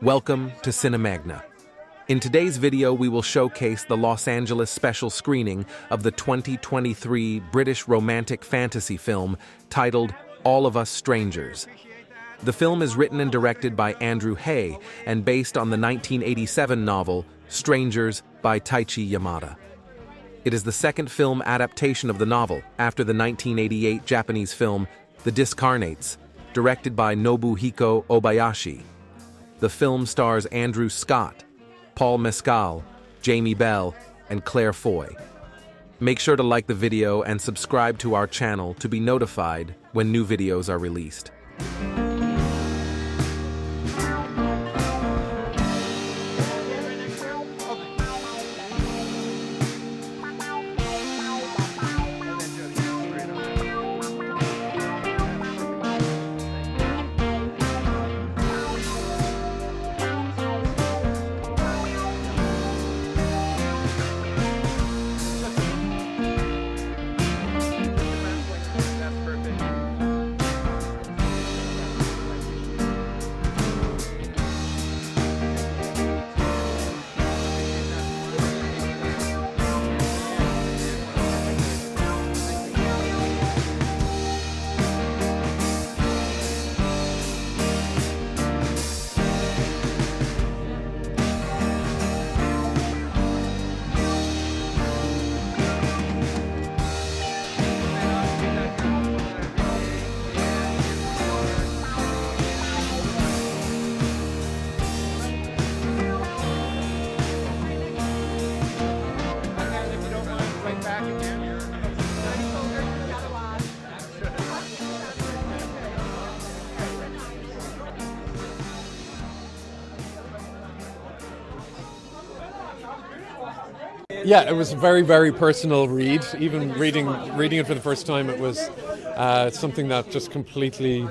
Welcome to Cinemagna. In today's video, we will showcase the Los Angeles special screening of the 2023 British romantic fantasy film titled All of Us Strangers. The film is written and directed by Andrew Haigh and based on the 1987 novel Strangers by Taichi Yamada. It is the second film adaptation of the novel after the 1988 Japanese film The Discarnates, directed by Nobuhiko Obayashi. The film stars Andrew Scott, Paul Mescal, Jamie Bell, and Claire Foy. Make sure to like the video and subscribe to our channel to be notified when new videos are released. Yeah, it was a very, very personal read. Even reading it for the first time, it was something that just completely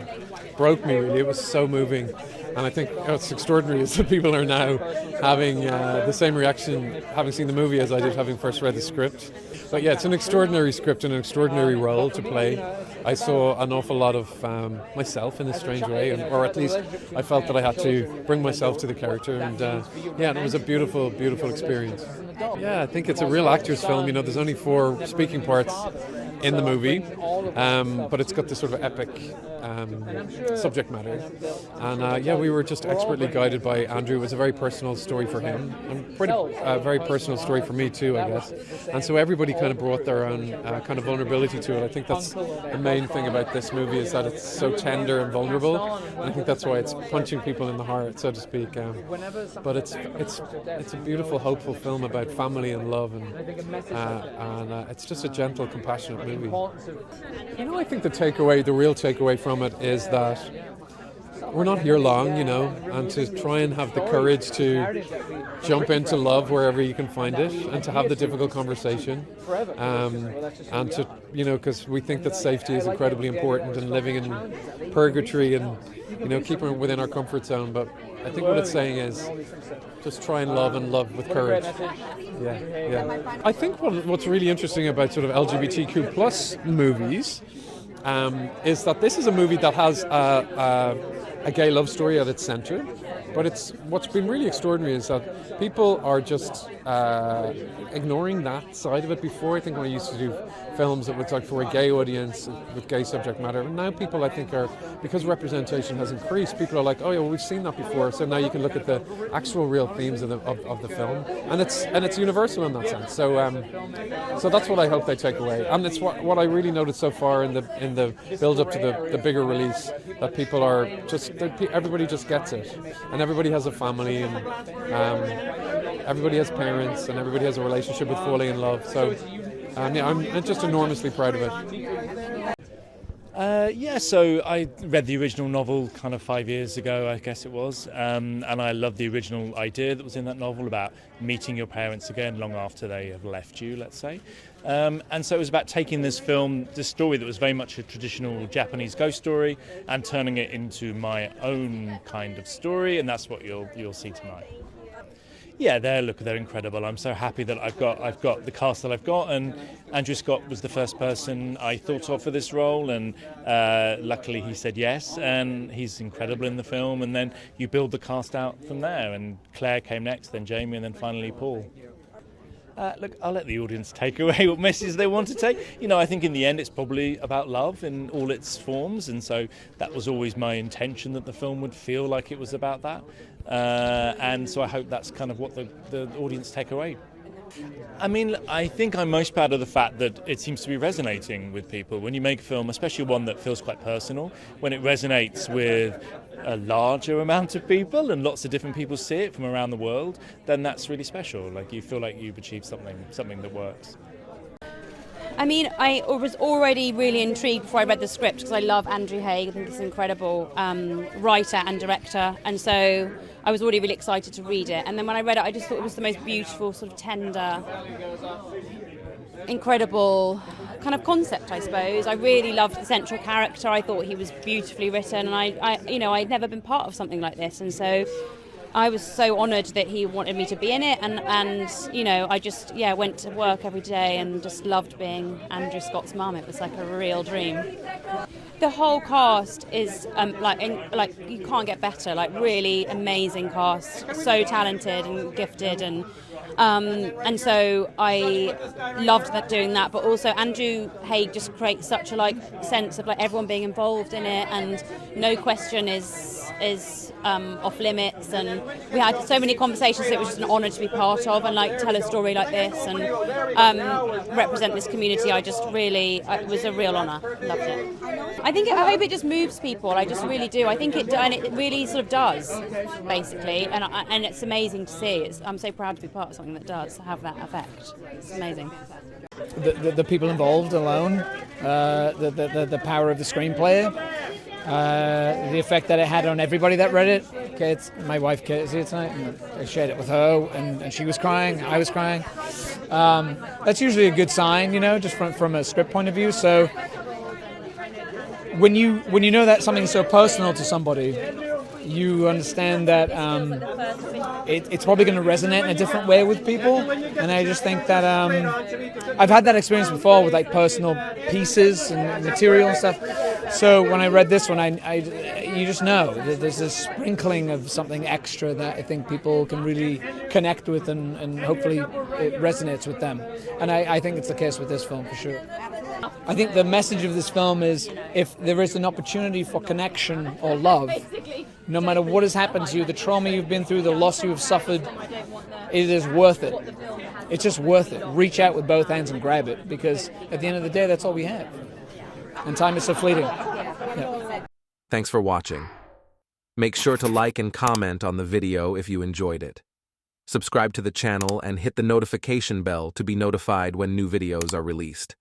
broke me, really. It was so moving. And I think what's extraordinary is that people are now having the same reaction having seen the movie as I did having first read the script. But yeah, it's an extraordinary script and an extraordinary role to play. I saw an awful lot of myself in a strange way, or at least I felt that I had to bring myself to the character. And it was a beautiful, beautiful experience. Yeah, I think it's a real actor's film. You know, there's only 4 speaking parts in the movie, but it's got this sort of epic subject matter. And we were just expertly guided by Andrew. It was a very personal story for him, and a very personal story for me too, I guess. And so everybody kind of brought their own kind of vulnerability to it. I think that's the main thing about this movie, is that it's so tender and vulnerable. And I think that's why it's punching people in the heart, so to speak. But it's a beautiful, hopeful film about family and love, and it's just a gentle, compassionate movie. You know, I think the real takeaway from it is that we're not here long, you know, and to try and have the courage to jump into love wherever you can find it, and to have the difficult conversation, and to, you know, because we think that safety is incredibly important, and living in purgatory and, you know, keeping it within our comfort zone. But I think what it's saying is just try and love with courage. Yeah. I think what's really interesting about sort of LGBTQ plus movies is that this is a movie that has a gay love story at its centre. But what's been really extraordinary is that people are just ignoring that side of it. Before, I think when I used to do films that was like for a gay audience with gay subject matter, and now people, I think, are, because representation has increased, people are like, oh yeah, well, we've seen that before, so now you can look at the actual real themes of the film, and it's universal in that sense. So that's what I hope they take away, and it's what I really noticed so far in the build up to the bigger release, that people are everybody just gets it, and everybody has a family, and everybody has parents, and everybody has a relationship with falling in love. So I'm just enormously proud of it. So I read the original novel kind of 5 years ago, I guess it was, and I loved the original idea that was in that novel about meeting your parents again long after they have left you, let's say. And so it was about taking this story that was very much a traditional Japanese ghost story, and turning it into my own kind of story, and that's what you'll see tonight. Yeah, they're incredible. I'm so happy that I've got the cast that I've got, and Andrew Scott was the first person I thought of for this role, and luckily he said yes, and he's incredible in the film. And then you build the cast out from there, and Claire came next, then Jamie, and then finally Paul. Look, I'll let the audience take away what messages they want to take. I think in the end it's probably about love in all its forms, and so that was always my intention, that the film would feel like it was about that. And so I hope that's kind of what the audience take away. I mean, I think I'm most proud of the fact that it seems to be resonating with people. When you make a film, especially one that feels quite personal, when it resonates with a larger amount of people and lots of different people see it from around the world, then that's really special. Like, you feel like you've achieved something that works. I mean, I was already really intrigued before I read the script because I love Andrew Haigh. I think he's an incredible writer and director, and so I was already really excited to read it. And then when I read it, I just thought it was the most beautiful, sort of tender, incredible kind of concept, I suppose. I really loved the central character. I thought he was beautifully written, and I'd never been part of something like this, and so I was so honoured that he wanted me to be in it, and I just went to work every day and just loved being Andrew Scott's mum. It was like a real dream. The whole cast is like you can't get better. Like, really amazing cast, so talented and gifted, and so I loved doing that. But also Andrew Haigh just creates such a sense of everyone being involved in it, and no question is off limits, and we had so many conversations. It was just an honour to be part of and tell a story like this and represent this community. It was a real honour. Loved it. I hope it just moves people. I just really do. I think it really sort of does, basically, and it's amazing to see. I'm so proud to be part of something that does have that effect. It's amazing. The people involved alone, the power of the screenplay. The effect that it had on everybody that read it. Okay, my wife Kate is here tonight, and I shared it with her, and she was crying, I was crying. That's usually a good sign, just from a script point of view. So when you know that something's so personal to somebody, you understand that it's probably going to resonate in a different way with people. And I just think that I've had that experience before with personal pieces and material and stuff. So when I read this one, you just know that there's this sprinkling of something extra that I think people can really connect with, and hopefully it resonates with them. And I think it's the case with this film for sure. I think the message of this film is, if there is an opportunity for connection or love, no matter what has happened to you, the trauma you've been through, the loss you have suffered, it is worth it. It's just worth it. Reach out with both hands and grab it, because at the end of the day, that's all we have. And time is so fleeting. Yeah. Thanks for watching. Make sure to like and comment on the video if you enjoyed it. Subscribe to the channel and hit the notification bell to be notified when new videos are released.